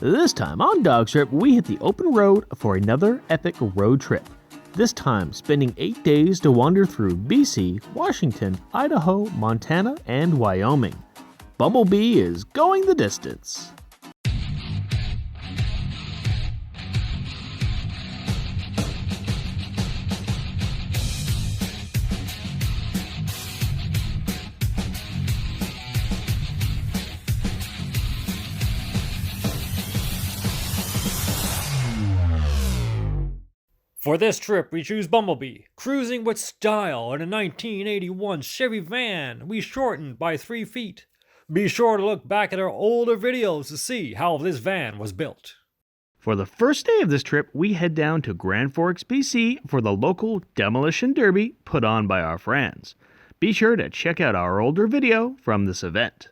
This time on DawgStrip, we hit the open road for another epic road trip. This time, spending 8 days to wander through BC, Washington, Idaho, Montana, and Wyoming. Bumblebee is going the distance. For this trip, we choose Bumblebee, cruising with style in a 1981 Chevy van we shortened by 3 feet. Be sure to look back at our older videos to see how this van was built. For the first day of this trip, we head down to Grand Forks, BC for the local Demolition Derby put on by our friends. Be sure to check out our older video from this event.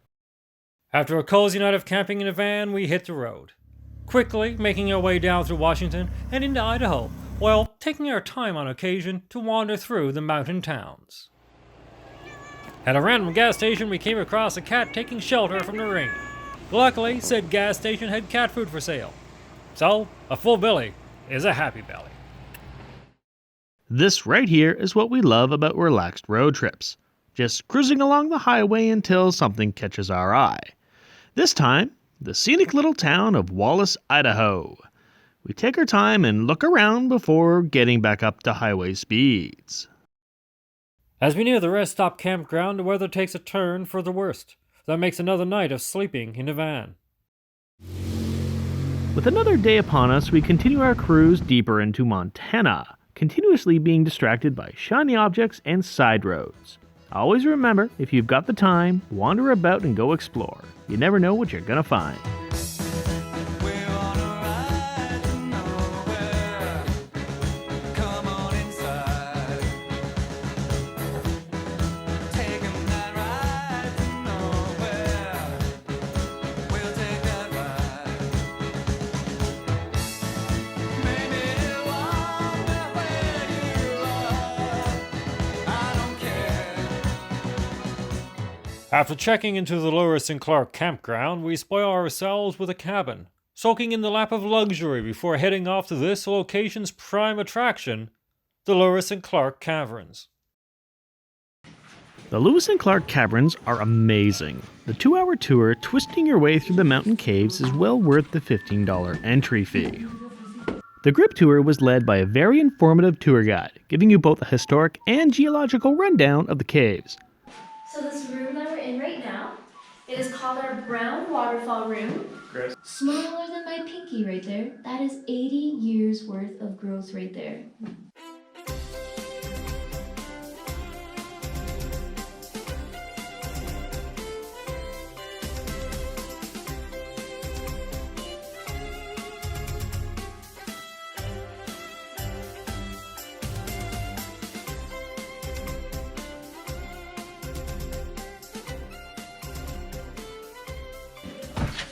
After a cozy night of camping in a van, we hit the road, quickly making our way down through Washington and into Idaho, while taking our time on occasion to wander through the mountain towns. At a random gas station, we came across a cat taking shelter from the rain. Luckily, said gas station had cat food for sale. So, a full belly is a happy belly. This right here is what we love about relaxed road trips. Just cruising along the highway until something catches our eye. This time, the scenic little town of Wallace, Idaho. We take our time and look around before getting back up to highway speeds. As we near the rest stop campground, the weather takes a turn for the worst. That makes another night of sleeping in a van. With another day upon us, we continue our cruise deeper into Montana, continuously being distracted by shiny objects and side roads. Always remember, if you've got the time, wander about and go explore. You never know what you're gonna find. After checking into the Lewis Clark Campground, we spoil ourselves with a cabin, soaking in the lap of luxury before heading off to this location's prime attraction, the Lewis Clark Caverns. The Lewis Clark Caverns are amazing. The 2-hour tour twisting your way through the mountain caves is well worth the $15 entry fee. The group tour was led by a very informative tour guide, giving you both a historic and geological rundown of the caves. So this room that we're in right now, it is called our brown waterfall room. Chris. Smaller than my pinky right there. That is 80 years worth of growth right there.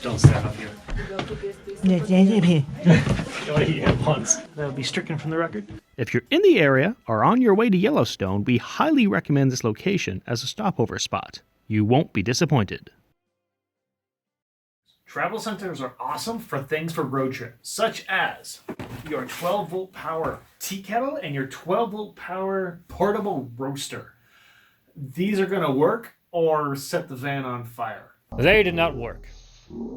Don't stand up here. Once. That would be stricken from the record. If you're in the area or on your way to Yellowstone, we highly recommend this location as a stopover spot. You won't be disappointed. Travel centers are awesome for things for road trips, such as your 12-volt power tea kettle and your 12-volt power portable roaster. These are going to work or set the van on fire. They did not work.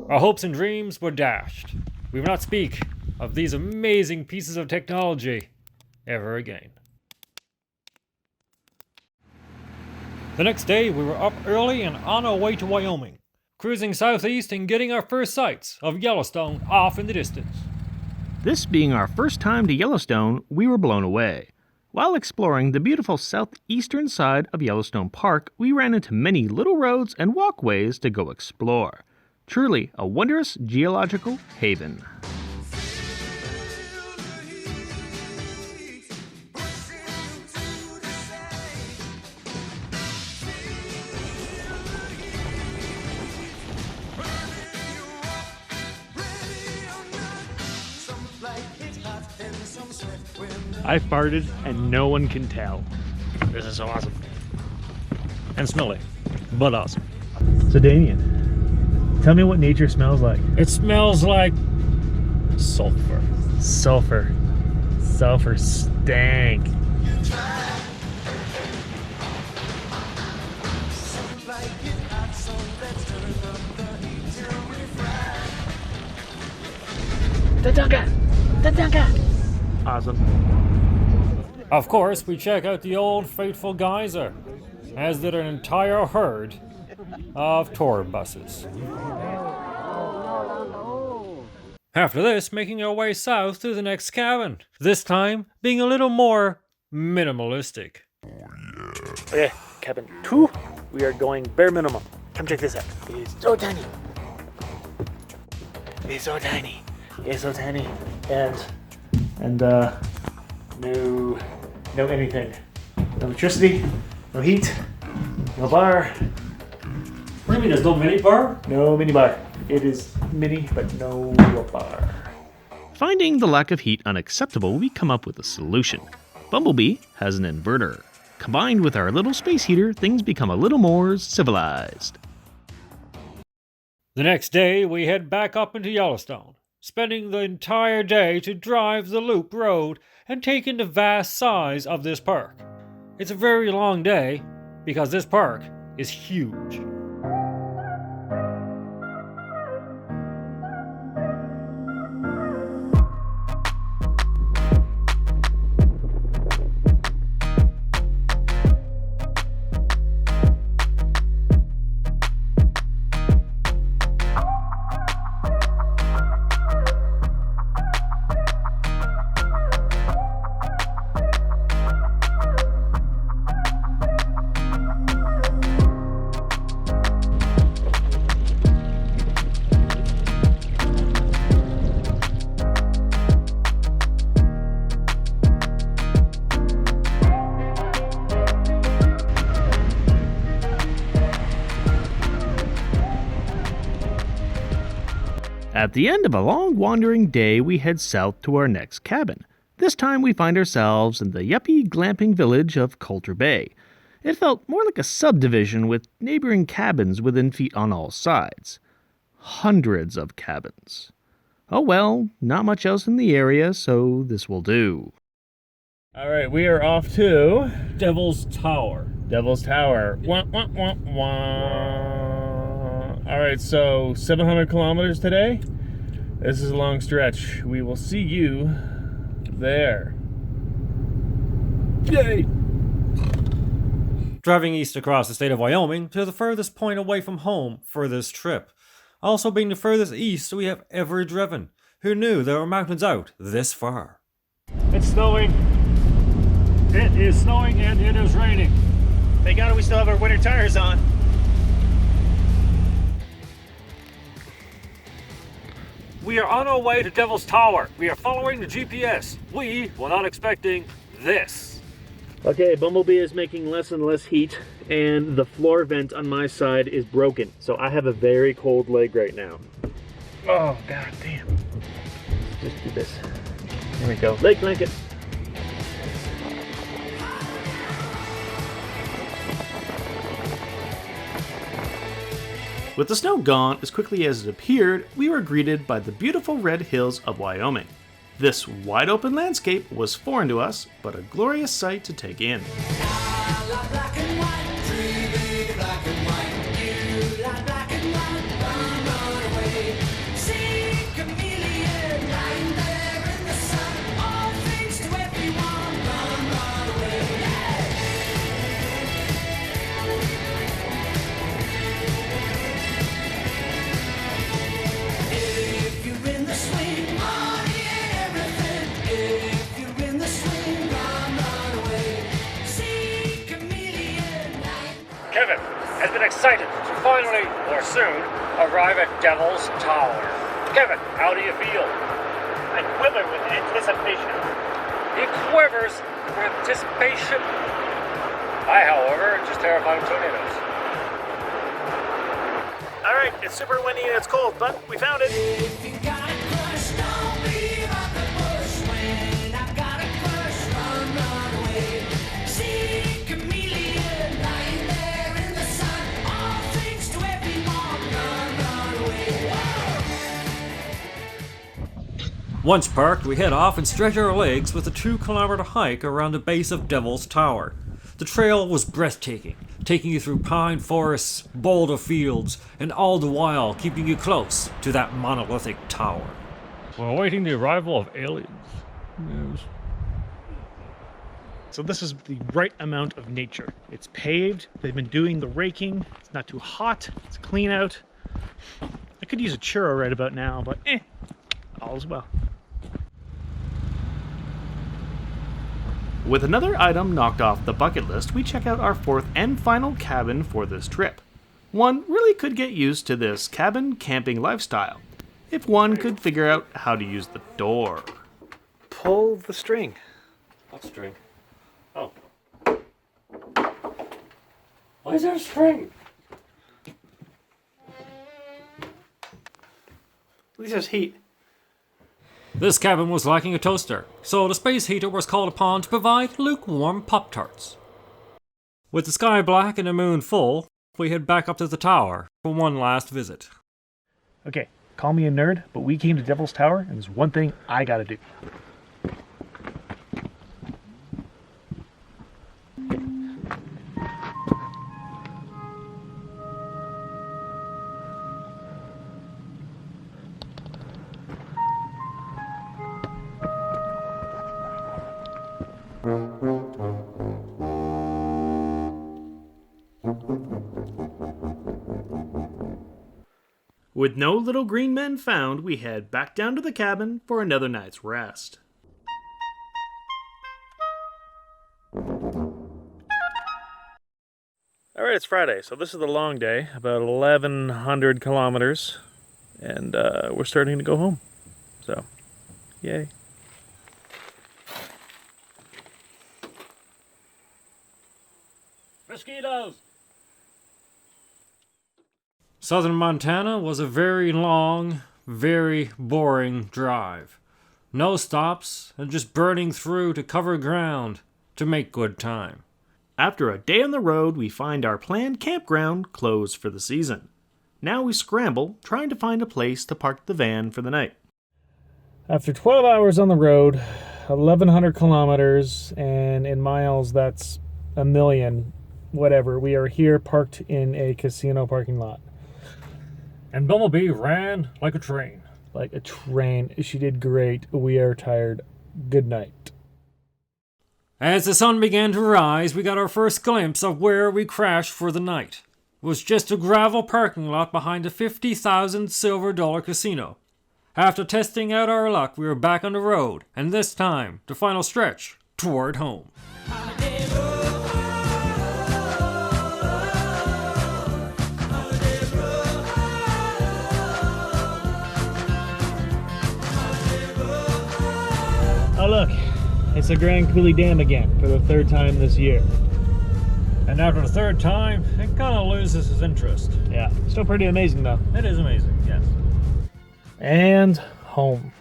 Our hopes and dreams were dashed. We will not speak of these amazing pieces of technology ever again. The next day, we were up early and on our way to Wyoming, cruising southeast and getting our first sights of Yellowstone off in the distance. This being our first time to Yellowstone, we were blown away. While exploring the beautiful southeastern side of Yellowstone Park, we ran into many little roads and walkways to go explore. Truly a wondrous geological haven. I farted and no one can tell. This is so awesome. And smelly, but awesome. So Damien, Tell me what nature smells like. It smells like sulfur. Sulfur. Sulfur stank. Awesome. Of course, we check out the old faithful geyser, as did an entire herd of tour buses. After this, making our way south to the next cabin, this time being a little more minimalistic. Okay, cabin 2. We are going bare minimum. Come check this out. It's so tiny. It's so tiny. It's so tiny. And no anything. No electricity, no heat, no bar. What do you mean, there's no mini bar? No mini bar. It is mini, but no bar. Finding the lack of heat unacceptable, we come up with a solution. Bumblebee has an inverter. Combined with our little space heater, things become a little more civilized. The next day, we head back up into Yellowstone, spending the entire day to drive the loop road and take in the vast size of this park. It's a very long day because this park is huge. At the end of a long wandering day, we head south to our next cabin. This time we find ourselves in the yuppie glamping village of Coulter Bay. It felt more like a subdivision with neighboring cabins within feet on all sides. Hundreds of cabins. Oh well, not much else in the area, so this will do. Alright, we are off to Devil's Tower. Devil's Tower. Wah, wah, wah, wah. Alright, so 700 kilometers today. This is a long stretch. We will see you there. Yay! Driving east across the state of Wyoming to the furthest point away from home for this trip. Also being the furthest east we have ever driven. Who knew there were mountains out this far? It's snowing. It is snowing and it is raining. Thank God we still have our winter tires on. We are on our way to Devil's Tower. We are following the GPS. We were not expecting this. Okay, Bumblebee is making less and less heat, and the floor vent on my side is broken. So I have a very cold leg right now. Oh, god damn. Let's just do this. There we go. Leg blanket. With the snow gone as quickly as it appeared, we were greeted by the beautiful red hills of Wyoming. This wide open landscape was foreign to us, but a glorious sight to take in. Kevin has been excited to finally, or soon, arrive at Devil's Tower. Kevin, how do you feel? I quiver with anticipation. He quivers with anticipation. I, however, am just terrified of tornadoes. Alright, it's super windy and it's cold, but we found it! Once parked, we head off and stretch our legs with a 2-kilometer hike around the base of Devil's Tower. The trail was breathtaking, taking you through pine forests, boulder fields, and all the while keeping you close to that monolithic tower. We're awaiting the arrival of aliens. Yes. So this is the right amount of nature. It's paved, they've been doing the raking, it's not too hot, it's clean out. I could use a churro right about now, but all's well. With another item knocked off the bucket list, we check out our fourth and final cabin for this trip. One really could get used to this cabin camping lifestyle, if one could figure out how to use the door. Pull the string. What string? Oh. Why is there a string? At least there's heat. This cabin was lacking a toaster, so the space heater was called upon to provide lukewarm Pop-Tarts. With the sky black and the moon full, we head back up to the tower for one last visit. Okay, call me a nerd, but we came to Devil's Tower, and there's one thing I gotta do. With no little green men found, we head back down to the cabin for another night's rest. Alright, it's Friday, so this is the long day, about 1,100 kilometers, and we're starting to go home. So, yay. Mosquitoes! Southern Montana was a very long, very boring drive. No stops, and just burning through to cover ground to make good time. After a day on the road, we find our planned campground closed for the season. Now we scramble, trying to find a place to park the van for the night. After 12 hours on the road, 1,100 kilometers, and in miles that's a million, whatever, we are here parked in a casino parking lot. And Bumblebee ran like a train. Like a train. She did great. We are tired. Good night. As the sun began to rise, we got our first glimpse of where we crashed for the night. It was just a gravel parking lot behind a $50,000 silver dollar casino. After testing out our luck, we were back on the road, and this time, the final stretch toward home. Oh look, it's the Grand Coulee Dam again for the third time this year. And after the third time, it kind of loses its interest. Yeah, still pretty amazing though. It is amazing, yes. And home.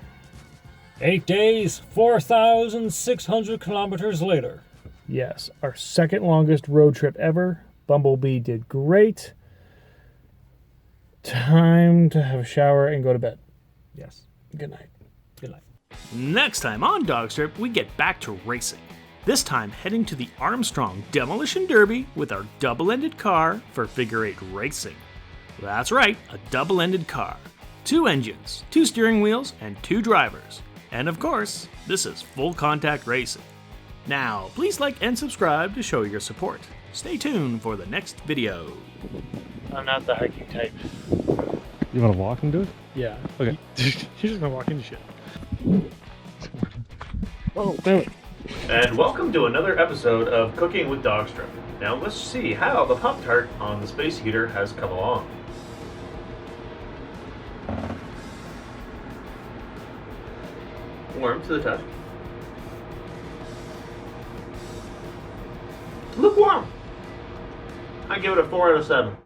8 days, 4,600 kilometers later. Yes, our second longest road trip ever. Bumblebee did great. Time to have a shower and go to bed. Yes. Good night. Good night. Next time on DawgStrip, we get back to racing. This time heading to the Armstrong Demolition Derby with our double-ended car for figure 8 racing. That's right, a double-ended car. 2 engines, 2 steering wheels, and 2 drivers. And of course, this is full contact racing. Now, please like and subscribe to show your support. Stay tuned for the next video. I'm not the hiking type. You want to walk into it? Yeah. Okay. You're just gonna walk into shit. Oh, damn it. And welcome to another episode of Cooking with DawgStrip. Now let's see how the Pop-Tart on the space heater has come along. Warm to the touch. Lukewarm. I give it a 4 out of 7.